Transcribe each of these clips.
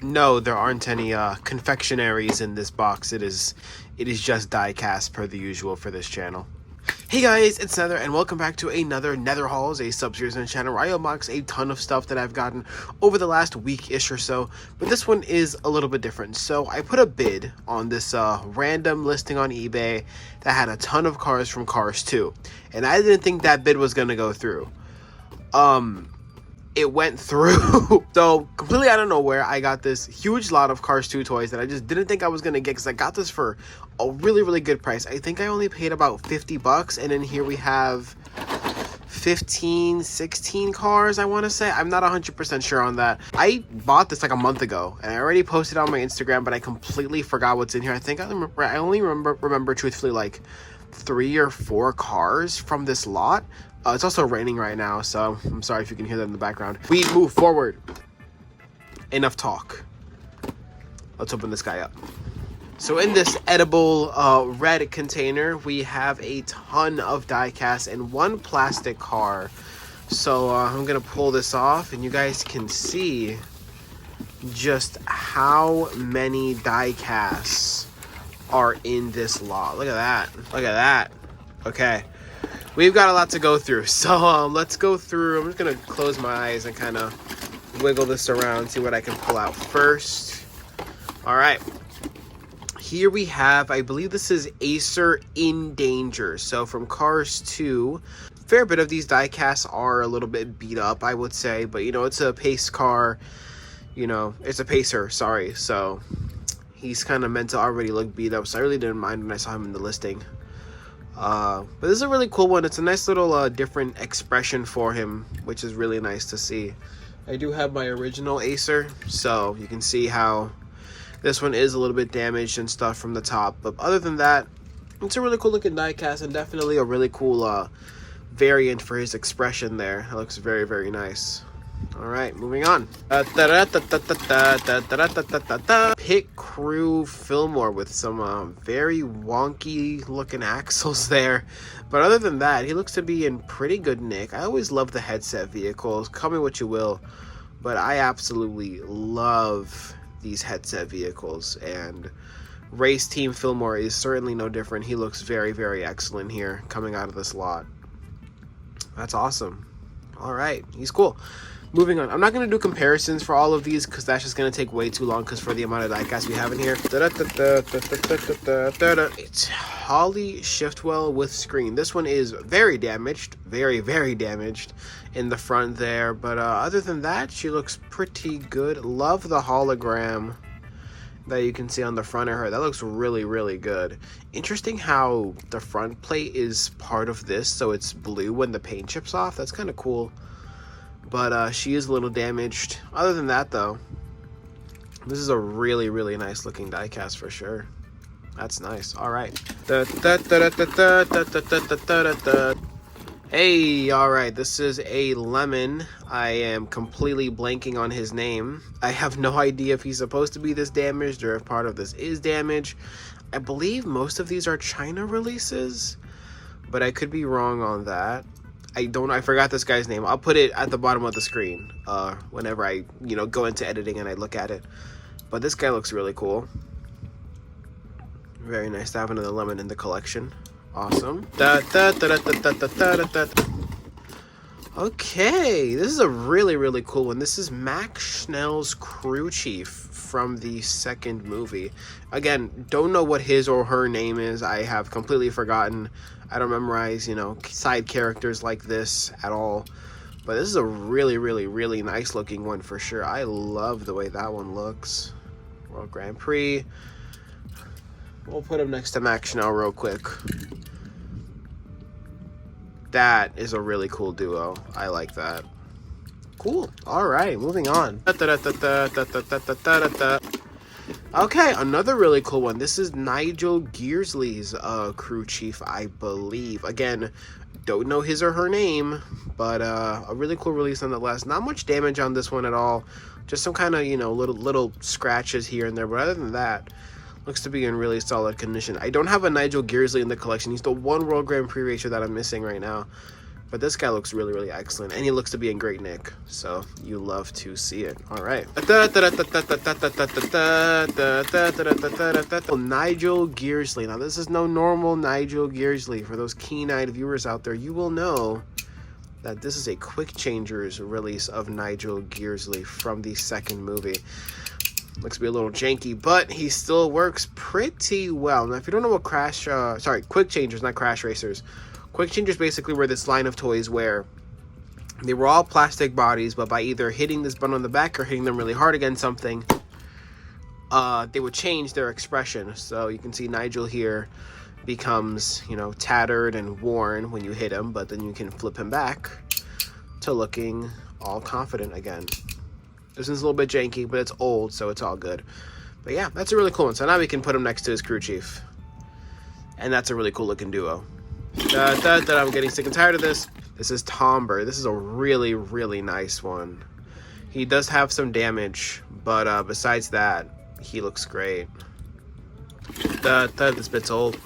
No, there aren't any confectionaries in this box. It is just diecast per the usual for this channel. Hey guys, it's Nether, and welcome back to another NetherHauls, a sub-series on the channel where I unbox a ton of stuff that I've gotten over the last week-ish or so, but this one is a little bit different. So I put a bid on this random listing on eBay that had a ton of cars from Cars 2, and I didn't think that bid was going to go through. It went through. So completely out of nowhere, I got this huge lot of Cars 2 toys that I just didn't think I was gonna get, because I got this for a really good price. I think I only paid about 50 bucks, and then here we have 16 cars, I want to say. I'm not 100% sure on that. I bought this like a month ago, and I already posted on my Instagram, but I completely forgot what's in here. I think I only remember truthfully like 3 or 4 cars from this lot. It's also raining right now, so I'm sorry if you can hear that in the background. We move forward. Enough talk. Let's open this guy up. So in this edible red container, we have a ton of die-casts and one plastic car. So I'm going to pull this off, and you guys can see just how many die-casts are in this lot. Look at that. Look at that. Okay. We've got a lot to go through, so let's go through. I'm just going to close my eyes and kind of wiggle this around, see what I can pull out first. All right. Here we have, I believe this is Acer in Danger. So from Cars 2, a fair bit of these die-casts are a little bit beat up, I would say. But, you know, it's a pace car. You know, it's a pacer, sorry. So he's kind of meant to already look beat up, so I really didn't mind when I saw him in the listing. But this is a really cool one. It's a nice little different expression for him, which is really nice to see. I do have my original Acer, so you can see how this one is a little bit damaged and stuff from the top. But other than that, it's a really cool looking die-cast, and definitely a really cool variant for his expression there. It looks very nice. All right, moving on. Pit Crew Fillmore with some very wonky looking axles there. But other than that, he looks to be in pretty good nick. I always love the headset vehicles. Call me what you will, but I absolutely love these headset vehicles. And Race Team Fillmore is certainly no different. He looks very excellent here coming out of this lot. That's awesome. All right, he's cool. Moving on. I'm not going to do comparisons for all of these because that's just going to take way too long, because for the amount of diecast we have in here. It's Holly Shiftwell with screen. This one is very damaged. Very damaged in the front there. But other than that, she looks pretty good. Love the hologram that you can see on the front of her. That looks really good. Interesting how the front plate is part of this, so it's blue when the paint chips off. That's kind of cool. But she is a little damaged. Other than that, though, this is a really nice looking diecast for sure. That's nice. All right. Hey, all right. This is a Lemon. I am completely blanking on his name. I have no idea if he's supposed to be this damaged or if part of this is damaged. I believe most of these are China releases, but I could be wrong on that. I forgot this guy's name. I'll put it at the bottom of the screen whenever I, go into editing and I look at it. But this guy looks really cool. Very nice to have another Lemon in the collection. Awesome. Okay, this is a really cool one. This is Max Schnell's crew chief from the second movie. Again, don't know what his or her name is. I have completely forgotten. I don't memorize, side characters like this at all. But this is a really nice looking one for sure. I love the way that one looks. World Grand Prix. We'll put him next to Max Schnell real quick. That is a really cool duo. I like that. Cool. All right, moving on. Okay, another really cool one. This is Nigel Gearsley's crew chief, I believe. Again, don't know his or her name, but a really cool release nonetheless. Not much damage on this one at all. Just some kind of, little scratches here and there. But other than that, looks to be in really solid condition. I don't have a Nigel Gearsley in the collection. He's the one World Grand Prix racer that I'm missing right now. But this guy looks really, really excellent, and he looks to be in great nick, so you love to see it. All right. Nigel Gearsley. Now, this is no normal Nigel Gearsley. For those keen-eyed viewers out there, you will know that this is a Quick Changers release of Nigel Gearsley from the second movie. Looks to be a little janky, but he still works pretty well. Now, if you don't know what Quick Changers, not Crash Racers. Quick Changers basically were this line of toys where they were all plastic bodies, but by either hitting this button on the back or hitting them really hard against something, they would change their expression. So you can see Nigel here becomes, tattered and worn when you hit him, but then you can flip him back to looking all confident again. This is a little bit janky, but it's old, so it's all good. But yeah, that's a really cool one. So now we can put him next to his crew chief. And that's a really cool looking duo. I'm getting sick and tired of this. This is Tomber. This is a really, really nice one. He does have some damage, but besides that, he looks great. This bit's old.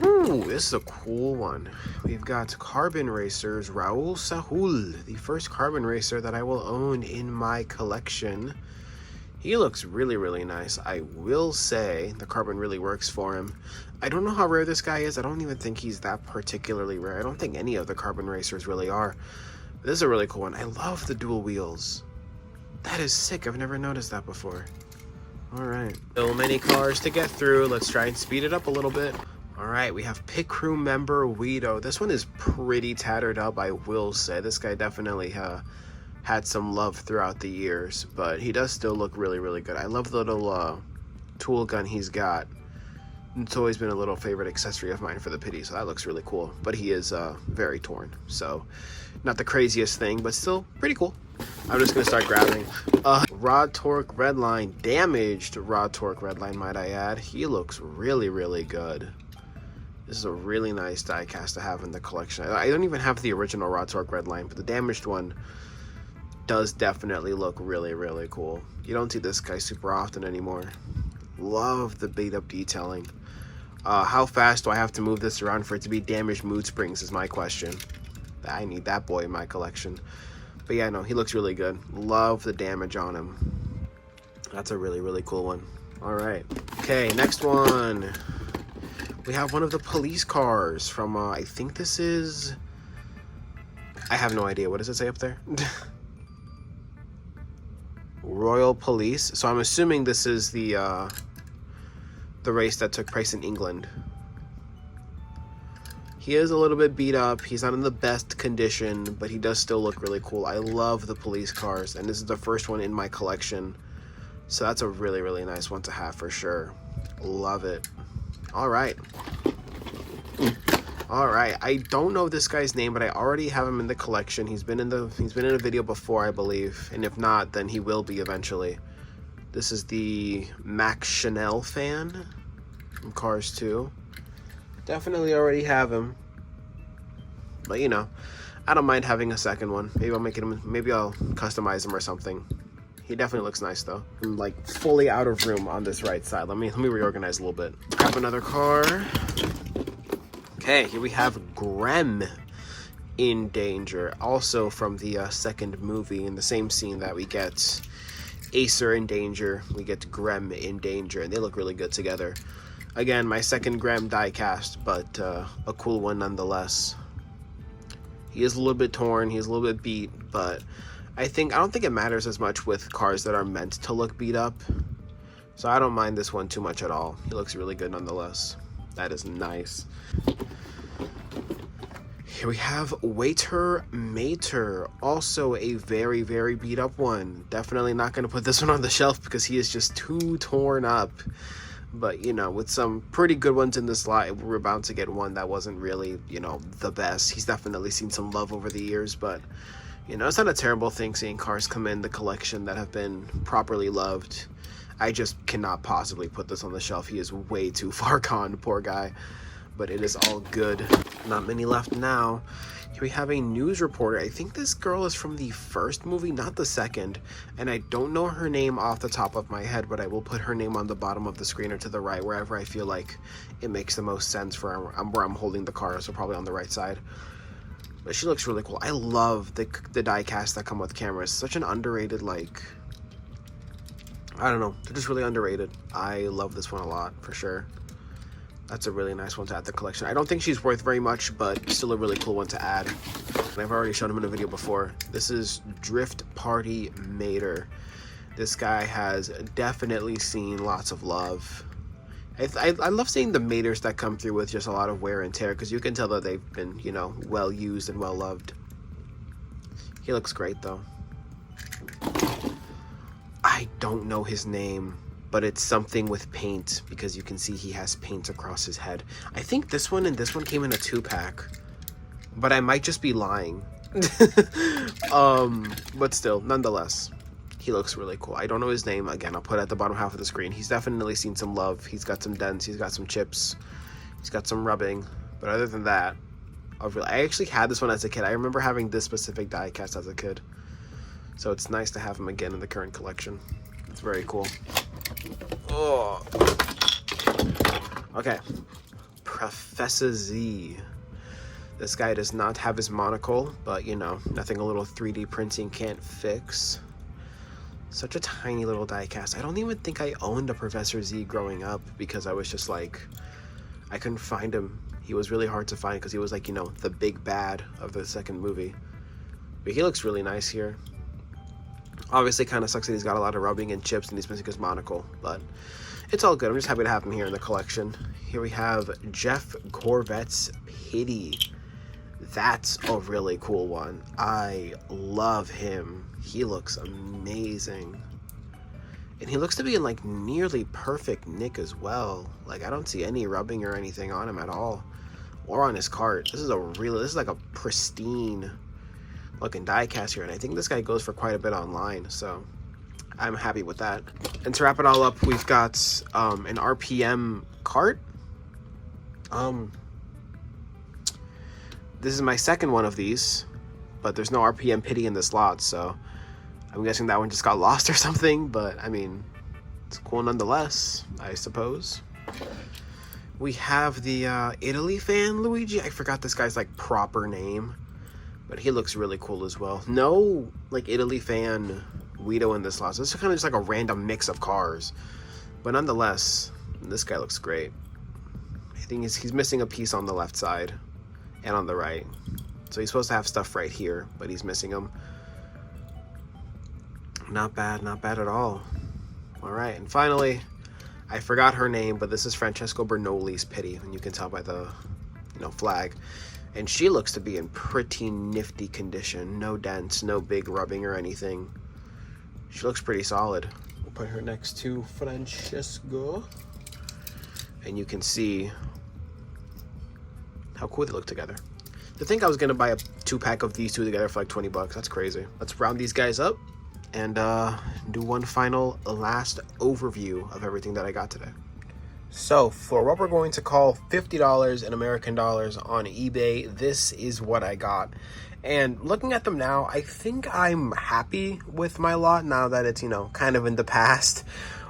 Ooh, this is a cool one. We've got Carbon Racers Raul Sahul, the first Carbon Racer that I will own in my collection. He looks really, really nice. I will say the carbon really works for him. I don't know how rare this guy is. I don't even think he's that particularly rare. I don't think any of the Carbon Racers really are. This is a really cool one. I love the dual wheels. That is sick. I've never noticed that before. All right. So many cars to get through. Let's try and speed it up a little bit. All right, we have Pit Crew member Guido. This one is pretty tattered up, I will say. This guy definitely had some love throughout the years, but he does still look really, really good. I love the little tool gun he's got. It's always been a little favorite accessory of mine for the pity, so that looks really cool. But he is very torn, so not the craziest thing, but still pretty cool. I'm just going to start grabbing. Rod Torque Redline, damaged Rod Torque Redline, might I add. He looks really, really good. This is a really nice diecast to have in the collection. I don't even have the original Rod Torque Redline, but the damaged one does definitely look really, really cool. You don't see this guy super often anymore. Love the beat up detailing. How fast do I have to move this around for it to be damaged mood springs is my question. I need that boy in my collection. But yeah, no, he looks really good. Love the damage on him. That's a really, really cool one. All right. Okay, next one. We have one of the police cars from, I think this is... I have no idea. What does it say up there? Royal Police. So I'm assuming this is the race that took place in England. He is a little bit beat up. He's not in the best condition, but he does still look really cool. I love the police cars, and this is the first one in my collection. So that's a really, really nice one to have for sure. Love it. All right. All right. I don't know this guy's name, but I already have him in the collection. He's been in a video before, I believe, and if not, then he will be eventually. This is the Max Chanel fan from Cars 2. Definitely already have him, but I don't mind having a second one. Maybe I'll customize him or something. He definitely looks nice though. I'm like fully out of room on this right side. Let me reorganize a little bit. Grab another car. Okay, here we have Grem in Danger, also from the second movie. In the same scene that we get Acer in Danger, we get Grem in Danger, and they look really good together. Again, my second Grem diecast, but a cool one nonetheless. He is a little bit torn, he's a little bit beat, but I don't think it matters as much with cars that are meant to look beat up. So I don't mind this one too much at all. He looks really good nonetheless. That is nice. Here we have Waiter Mater, also a very, very beat up one. Definitely not going to put this one on the shelf because he is just too torn up. But, with some pretty good ones in this lot, we're about to get one that wasn't really, the best. He's definitely seen some love over the years, but, it's not a terrible thing seeing cars come in the collection that have been properly loved. I just cannot possibly put this on the shelf. He is way too far gone, poor guy. But it is all good. Not many left now. Here we have a news reporter. I think this girl is from the first movie, not the second. And I don't know her name off the top of my head, but I will put her name on the bottom of the screen or to the right, wherever I feel like it makes the most sense for where I'm holding the car, so probably on the right side. But she looks really cool. I love the die-casts that come with cameras. Such an underrated, like, I don't know. They're just really underrated. I love this one a lot, for sure. That's a really nice one to add to the collection. I don't think she's worth very much, but still a really cool one to add. And I've already shown him in a video before. This is Drift Party Mater. This guy has definitely seen lots of love. I love seeing the Maters that come through with just a lot of wear and tear, because you can tell that they've been, you know, well used and well loved. He looks great, though. I don't know his name, but it's something with paint, because you can see he has paint across his head. I think this one and this one came in a 2-pack, but I might just be lying. But still, nonetheless, he looks really cool. I don't know his name. Again, I'll put it at the bottom half of the screen. He's definitely seen some love. He's got some dents. He's got some chips. He's got some rubbing. But other than that, I actually had this one as a kid. I remember having this specific die-cast as a kid. So it's nice to have him again in the current collection. It's very cool. Oh. Okay. Professor Z. This guy does not have his monocle, but, you know, nothing a little 3D printing can't fix. Such a tiny little die-cast. I don't even think I owned a Professor Z growing up, because I was just like, I couldn't find him. He was really hard to find, because he was like, you know, the big bad of the second movie. But he looks really nice here. Obviously, kind of sucks that he's got a lot of rubbing and chips and he's missing his monocle, but it's all good. I'm just happy to have him here in the collection. Here we have Jeff Corvette's Pity. That's a really cool one. I love him. He looks amazing. And he looks to be in like nearly perfect nick as well. Like, I don't see any rubbing or anything on him at all. Or on his cart. This is like a pristine looking die-cast here. And I think this guy goes for quite a bit online. So I'm happy with that. And to wrap it all up, we've got an RPM cart. This is my second one of these, but there's no RPM Pity in this lot, so I'm guessing that one just got lost or something, but I mean, it's cool nonetheless, I suppose. We have the Italy fan Luigi. I forgot this guy's like proper name, but he looks really cool as well. No like Italy fan Guido in this lot, so this is kind of just like a random mix of cars, but nonetheless, this guy looks great. I think he's missing a piece on the left side and on the right, so he's supposed to have stuff right here, but he's missing them. Not bad at all. All right, and finally, I forgot her name, but this is Francesco Bernoulli's Pity, and you can tell by the, you know, flag, and she looks to be in pretty nifty condition. No dents, no big rubbing or anything. She looks pretty solid. We'll put her next to Francesco, and you can see how cool they look together. To think I was gonna buy a 2-pack of these two together for like 20 bucks. That's crazy. Let's round these guys up and do one final last overview of everything that I got today. So for what we're going to call $50 in American dollars on eBay, this is what I got. And looking at them now, I think I'm happy with my lot now that it's, you know, kind of in the past.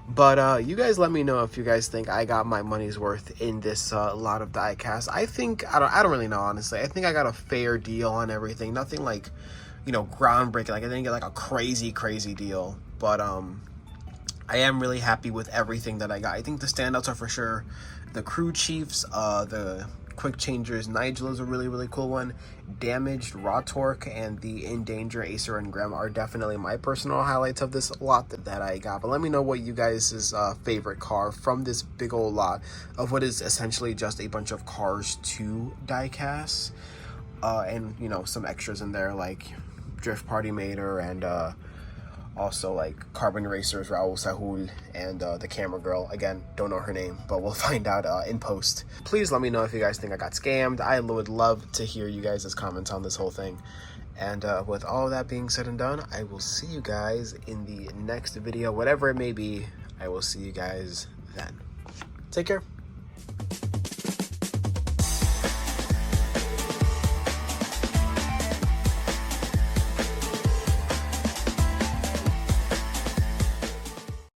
But you guys let me know if you guys think I got my money's worth in this lot of diecast. I think, I don't really know, honestly. I think I got a fair deal on everything. Nothing like, you know, groundbreaking. Like, I didn't get like a crazy deal. But I am really happy with everything that I got. I think the standouts are for sure the Crew Chiefs, the Quick Changers. Nigel is a really cool one. Damaged Raw Torque and the In Danger Acer and Grem are definitely my personal highlights of this lot that I got. But let me know what you guys' favorite car from this big old lot of what is essentially just a bunch of Cars 2 diecasts. And, you know, some extras in there like Drift Party Mater and also like Carbon Racers, Raul Sahul, and the camera girl. Again, don't know her name, but we'll find out in post. Please let me know if you guys think I got scammed. I would love to hear you guys' comments on this whole thing. And with all of that being said and done, I will see you guys in the next video, whatever it may be. I will see you guys then. Take care.